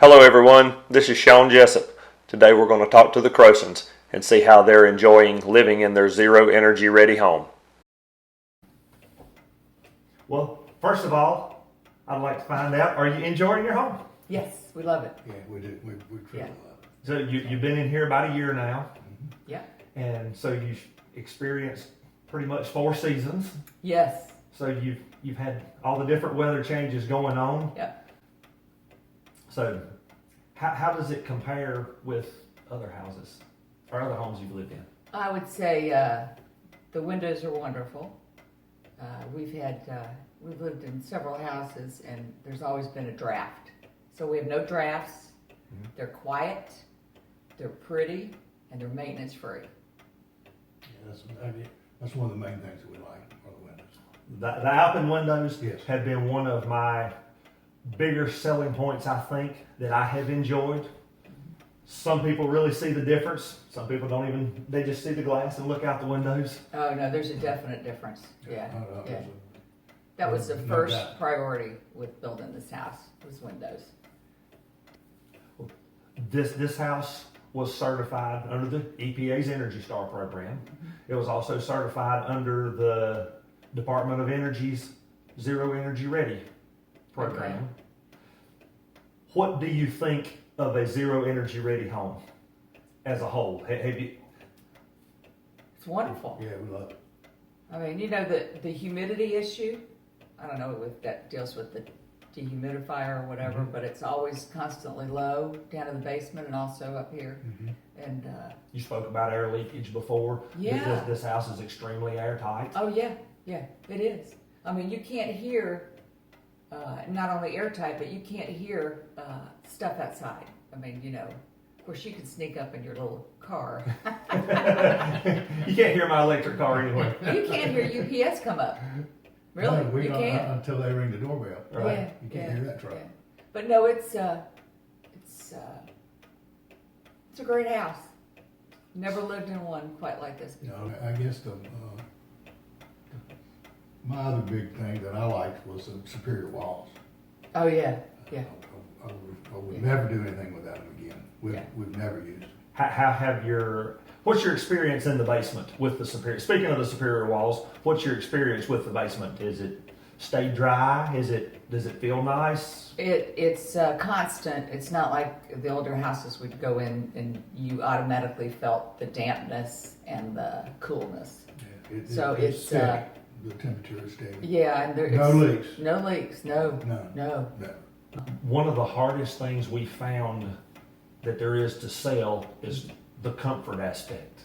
Hello everyone, this is Sean Jessup. Today we're going to talk to the Crosons and see how they're enjoying living in their zero energy ready home. Well, first of all, I'd like to find out, are you enjoying your home? Yes, we love it. Yeah, we do. We truly Yeah. love it. So you've been in here about a year now, Yeah. and so you've experienced pretty much 4 seasons. Yes. So you've had all the different weather changes going on. Yep. So how does it compare with other houses or other homes you've lived in? I would say the windows are wonderful. We've lived in several houses, and there's always been a draft. So we have no drafts. Mhm. They're quiet, they're pretty, and they're maintenance free. Yeah, that's one of the main things that we like are the windows. The open windows Yes. have been one of my bigger selling points, I think, that I have enjoyed. Some people really see the difference. Some people don't even, they just see the glass and look out the windows. Oh no, there's a definite difference. Yeah. Yeah. That was the No first doubt. priority with building this house was windows. This house was certified under the EPA's Energy Star program. It was also certified under the Department of Energy's Zero Energy Ready program. Okay. What do you think of a zero energy ready home as a whole? Have you? It's wonderful. Yeah, we love it. I mean, the humidity issue, I don't know if that deals with the dehumidifier or whatever, but it's always constantly low down in the basement and also up here. And, You spoke about air leakage before. Yeah. This house is extremely airtight. oh yeah, it is. I mean, you can't hear, not only airtight, but you can't hear stuff outside. I mean, of course you can sneak up in your little car. You can't hear my electric car anyway. You can't hear UPS come up. Really, No, we you don't, can't. until they ring the doorbell. Right. Yeah, You can't hear that truck. yeah. But no, it's a great house. Never lived in one quite like this You before. know, I guess my other big thing that I liked was the superior walls. Oh yeah, yeah. I would never do anything without them again. We've never used them. How have what's your experience in the basement with the superior? Speaking of the superior walls, what's your experience with the basement? Is it stay dry? Does it feel nice? It's constant. It's not like the older houses would go in and you automatically felt the dampness and the coolness. Yeah, So it's steady. The temperature is steady. Yeah, and No leaks. No leaks. No. No. No. One of the hardest things we found that there is to sell is the comfort aspect.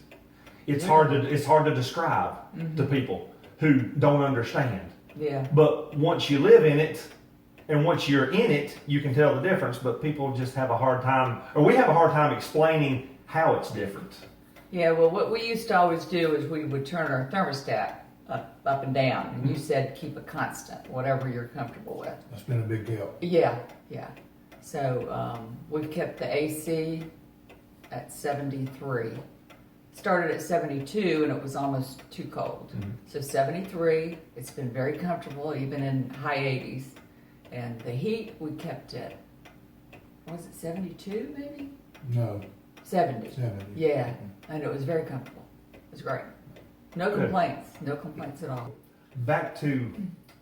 It's hard to describe to people who don't understand. Yeah. But once you live in it and once you're in it, you can tell the difference. But people just have a hard time, or we have a hard time explaining how it's different. Yeah, well, what we used to always do is we would turn our thermostat up and down, and you said keep it constant, whatever you're comfortable with. That's been a big help. Yeah. So we've kept the AC at 73. Started at 72, and it was almost too cold. So 73, it's been very comfortable, even in high 80s. And the heat, we kept it, was it 72 maybe? No, 70. 70. Yeah, and it was very comfortable. It was great. No Good. complaints at all. Back to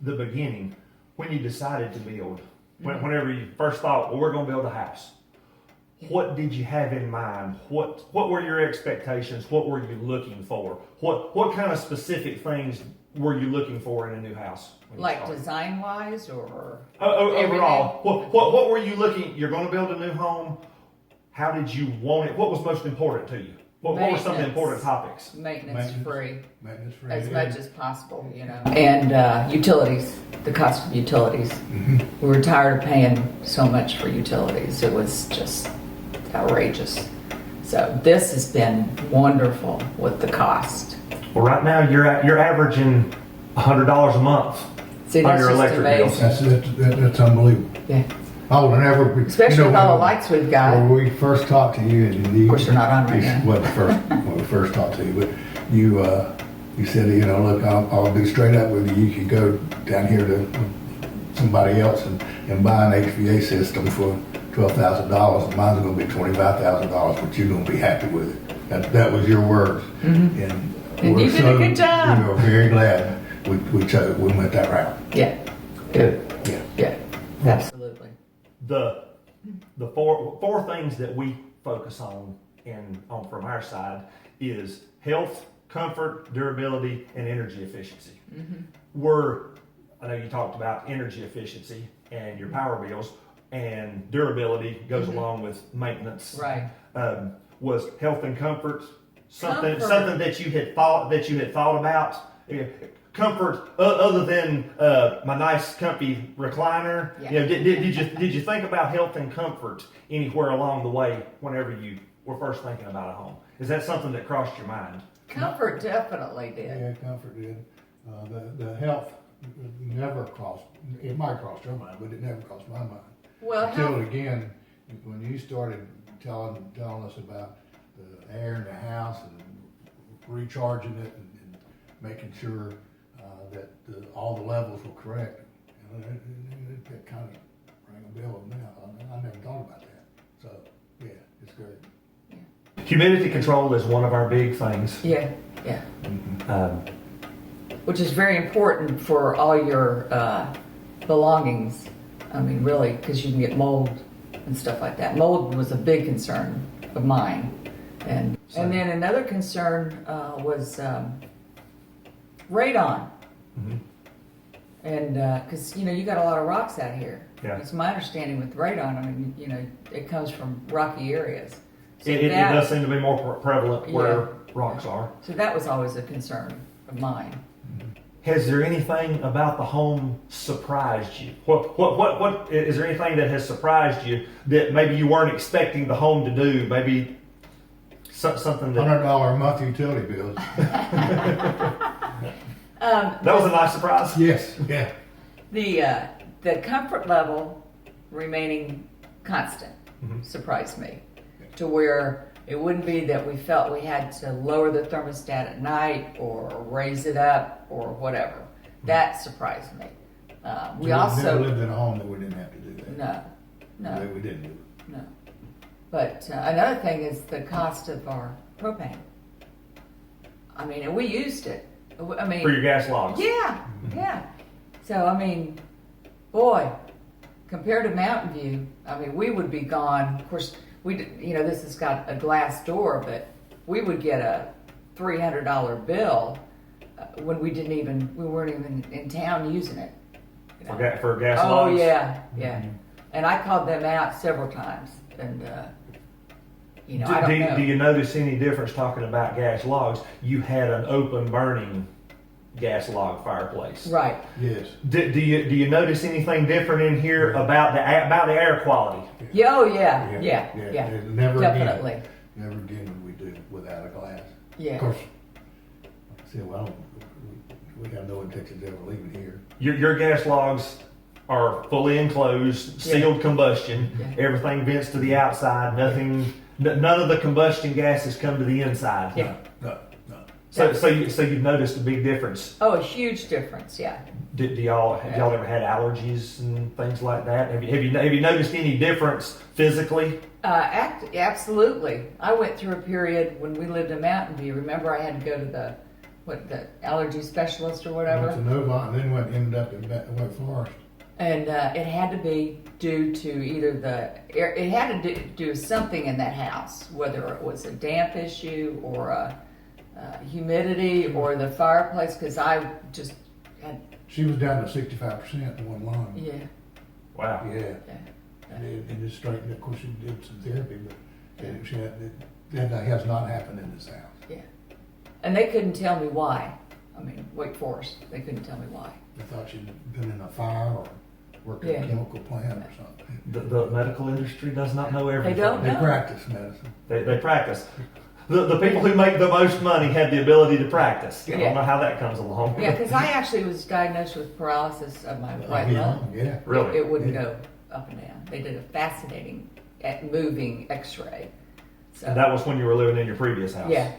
the beginning, when you decided to build, whenever you first thought, well, we're going to build a house. What did you have in mind? What were your expectations? What were you looking for? What kind of specific things were you looking for in a new house? when you Like started? design-wise or? Overall, what were you looking? You're going to build a new home. How did you want it? What was most important to you? What were some of the Maintenance. important topics? Maintenance free. Maintenance free. As much as possible, And utilities, the cost of utilities. We were tired of paying so much for utilities. It was just outrageous. So this has been wonderful with the cost. Well, right now you're averaging $100 a month See, on that's your just electric bills. amazing. That's unbelievable. Yeah, I would never, especially with all the lights we've got. When we first talked to you, and Of course, they're not on right now. when we first talked to you, but you said, look, I'll be straight up with you. You could go down here to somebody else and buy an HVA system for $12,000, and mine's gonna be $25,000, but you're gonna be happy with it. That was your words. And And we're you did a good job. We are very glad we went that route. Yeah, good, Yeah. yeah, absolutely. The four things that we focus on from our side is health, comfort, durability, and energy efficiency. I know you talked about energy efficiency and your power bills, and durability goes along with maintenance. Right. Was health and comfort something Comfort. that you had thought about? Yeah. Comfort, other than my nice comfy recliner. Yeah. You know, did you think about health and comfort anywhere along the way whenever you were first thinking about a home? Is that something that crossed your mind? Comfort definitely did. Yeah, comfort did. The health never crossed, it might cross your mind, but it never crossed my mind. Well, Until health, again, when you started telling us about the air in the house and recharging it and making sure that all the levels were correct, it kind of rang a bell with me. I never thought about that. So, yeah, it's good. Humidity control is one of our big things. yeah, yeah. Which is very important for all your belongings. I mean, really, because you can get mold and stuff like that. Mold was a big concern of mine, and then another concern was radon. And because you got a lot of rocks out here. Yeah. It's my understanding with radon. I mean, it comes from rocky areas. So It that- does seem to be more prevalent where rocks are. So that was always a concern of mine. Has there anything about the home surprised you? What is there anything that has surprised you that maybe you weren't expecting the home to do? Maybe something that $100 a month utility bills. that was a nice surprise. Yes, yeah. The comfort level remaining constant surprised me, to where it wouldn't be that we felt we had to lower the thermostat at night or raise it up or whatever. That surprised me. We never also lived in a home that we didn't have to do that. no. We didn't do it. No. But another thing is the cost of our propane. I mean, and we used it. I mean, For your gas logs. yeah, yeah. So, I mean, boy, compared to Mountain View, I mean, we would be gone. Of course, this has got a glass door, but we would get a $300 bill when we weren't even in town using it. For gas Oh, logs. yeah, yeah. And I called them out several times, and I don't know. Do you notice any difference talking about gas logs? You had an open burning gas log fireplace. Right. Yes. Do you notice anything different in here about the air quality? Yeah, oh, yeah. Never Definitely. again. Never again would we do without a glass. Yeah. Of course, see, we have no intentions of ever leaving here. Your gas logs are fully enclosed, sealed combustion. Yeah. Everything vents to the outside. None of the combustion gases come to the inside. Yeah. No. So you've noticed a big difference. Oh, a huge difference, yeah. Have y'all ever had allergies and things like that? Have you noticed any difference physically? Absolutely. I went through a period when we lived in Mountain View. Remember, I had to go to the allergy specialist or whatever? Went to Novant and then ended up in Wake Forest. And it had to be due to either the air, it had to do something in that house, whether it was a damp issue or a humidity or the fireplace, because I just had, She was down to 65% in one line. yeah. Wow. Yeah. And just straightened. Of course, she did some therapy, but that has not happened in this house. Yeah. And they couldn't tell me why. I mean, Wake Forest, they couldn't tell me why. They thought she'd been in a fire or worked in a chemical plant or something. The medical industry does not know everything. They don't They know. practice medicine. They practice. The people who make the most money have the ability to practice. I Yeah. don't know how that comes along. Yeah, because I actually was diagnosed with paralysis of my right lung. Yeah. Really? It wouldn't go up and down. They did a fascinating moving X-ray. So And that was when you were living in your previous house. yeah.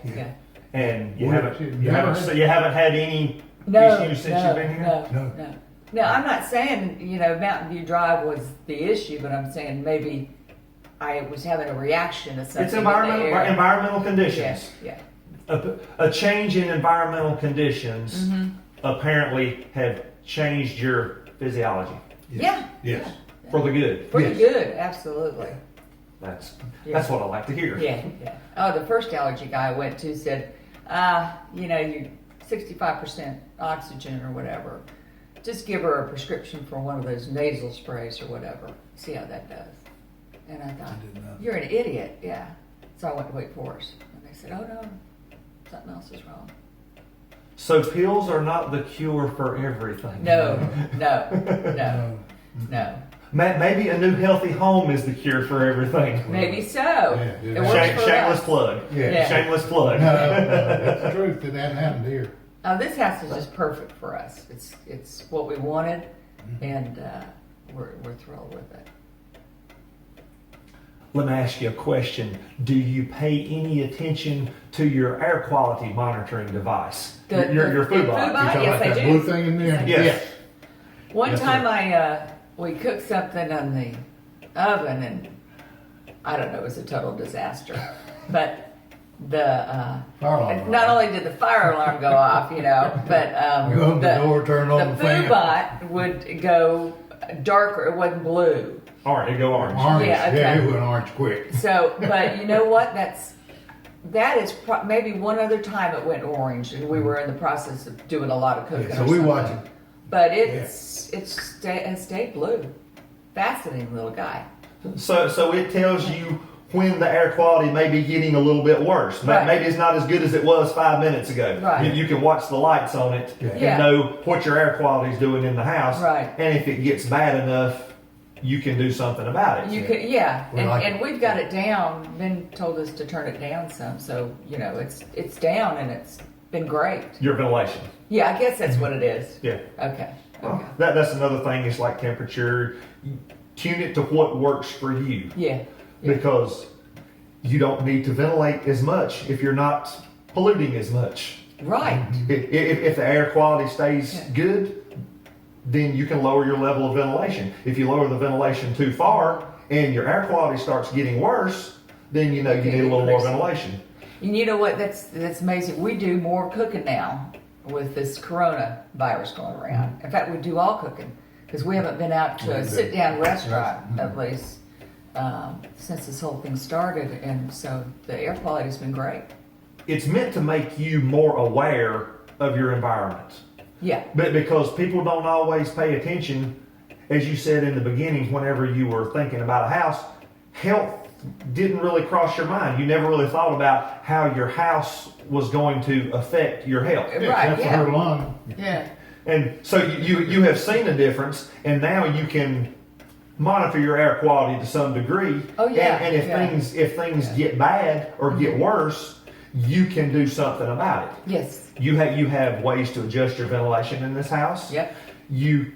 And you Well, haven't had any No, issues since you've been here. No. I'm not saying Mountain View Drive was the issue, but I'm saying maybe I was having a reaction to something. It's in the air. environmental conditions. Yeah. A change in environmental conditions apparently have changed your physiology Yeah. Yes. for the good. Pretty Yes. good, absolutely. That's Yeah. what I like to hear. Yeah, yeah. Oh, the first allergy guy I went to said, you're 65% oxygen or whatever. Just give her a prescription for one of those nasal sprays or whatever. See how that does. And I thought, didn't know. you're an idiot. Yeah. So I went to Wake Forest. And they said, oh no, something else is wrong. So pills are not the cure for everything. No. Maybe a new healthy home is the cure for everything. Maybe so. Yeah. It works for Shameless us. plug. Yeah. Shameless plug. No, that's the truth. It hasn't happened here. This house is just perfect for us. It's what we wanted, and we're thrilled with it. Let me ask you a question. Do you pay any attention to your air quality monitoring device? Your food food bot? bot? You talking Yes, about I that do. blue thing in there? Yes. One Yes, time we cooked something on the oven, and I don't know, it was a total disaster. But the Fire alarm. not only did the fire alarm go off, but You open the door, turn on the fan. food bot would go darker. It wasn't blue. Orange. It go orange. Orange. Yeah, okay. Yeah, it went orange quick. So, but you know what? That is maybe one other time it went orange, and we were in the process of doing a lot of cooking. Yeah, so or we something. watch it. But it stayed blue. Fascinating little guy. So it tells you when the air quality may be getting a little bit worse. Right. Maybe it's not as good as it was 5 minutes ago. Right. You can watch the lights on it Yeah. and Yeah. know what your air quality is doing in the house. Right. And if it gets bad enough, you can do something about it. You could, yeah, We like and it. we've got it down. Ben told us to turn it down some, so it's down and it's been great. Your ventilation. Yeah, I guess that's what it is. Yeah. Okay. Well, that's another thing. It's like temperature. Tune it to what works for you. Yeah. Because you don't need to ventilate as much if you're not polluting as much. Right. If the air quality stays Yeah. good, then you can lower your level of ventilation. If you lower the ventilation too far and your air quality starts getting worse, then you need a little more ventilation. And you know what? That's amazing. We do more cooking now with this coronavirus going around. In fact, we do all cooking because we haven't been out to a sit-down restaurant at least since this whole thing started, and so the air quality's been great. It's meant to make you more aware of your environment. Yeah. But because people don't always pay attention, as you said in the beginning, whenever you were thinking about a house, health didn't really cross your mind. You never really thought about how your house was going to affect your health. Right, Except for yeah. her lung. Yeah. And so you have seen a difference, and now you can monitor your air quality to some degree. Oh, yeah, And if yeah. things get bad or get worse, you can do something about it. Yes. You have ways to adjust your ventilation in this house. Yep. You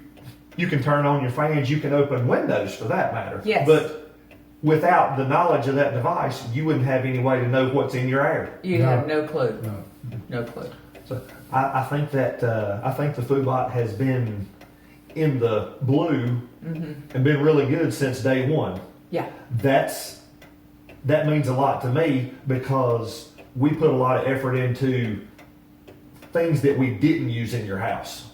can turn on your fans. You can open windows for that matter. Yes. But without the knowledge of that device, you wouldn't have any way to know what's in your air. You No. have no clue. No. No clue. So I think that the food bot has been in the blue and been really good since day one. Yeah. That means a lot to me because we put a lot of effort into things that we didn't use in your house.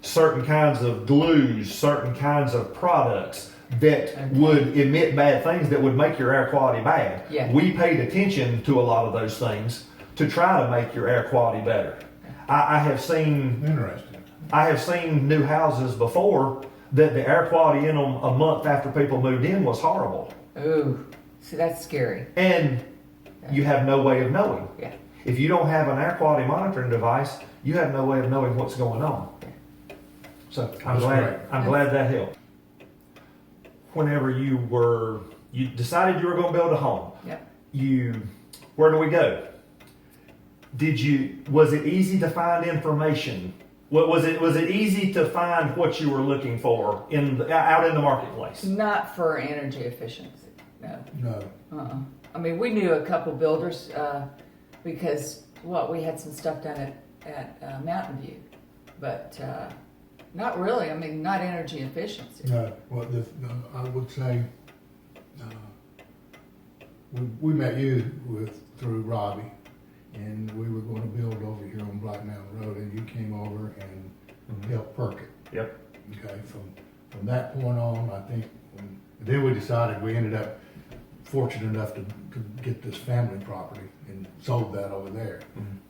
Certain kinds of glues, certain kinds of products that would emit bad things that would make your air quality bad. Yeah. We paid attention to a lot of those things to try to make your air quality better. I have seen new houses before that the air quality in them a month after people moved in was horrible. Ooh. See, that's scary. And you have no way of knowing. Yeah. If you don't have an air quality monitoring device, you have no way of knowing what's going on. So I'm glad that helped. Whenever you decided you were going to build a home, Yep. where do we go? Was it easy to find information? Was it easy to find what you were looking for out in the marketplace? Not for energy efficiency. No. No. I mean, we knew a couple builders because we had some stuff done at Mountain View, but not really. I mean, not energy efficiency. No. I would say we met you through Robbie, and we were gonna build over here on Black Mountain Road, and you came over and helped perk it. Yep. Okay, from that point on, I think, then we decided, we ended up fortunate enough to get this family property and sold that over there.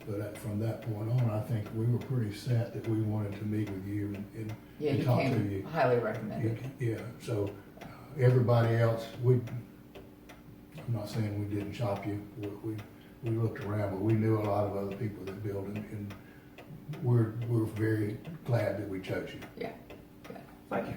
But from that point on, I think we were pretty set that we wanted to meet with you and Yeah, you talk to came you. highly recommended. Yeah, so everybody else, I'm not saying we didn't shop you, we looked around, but we knew a lot of other people that build, and we're very glad that we chose you. Yeah. Thank you.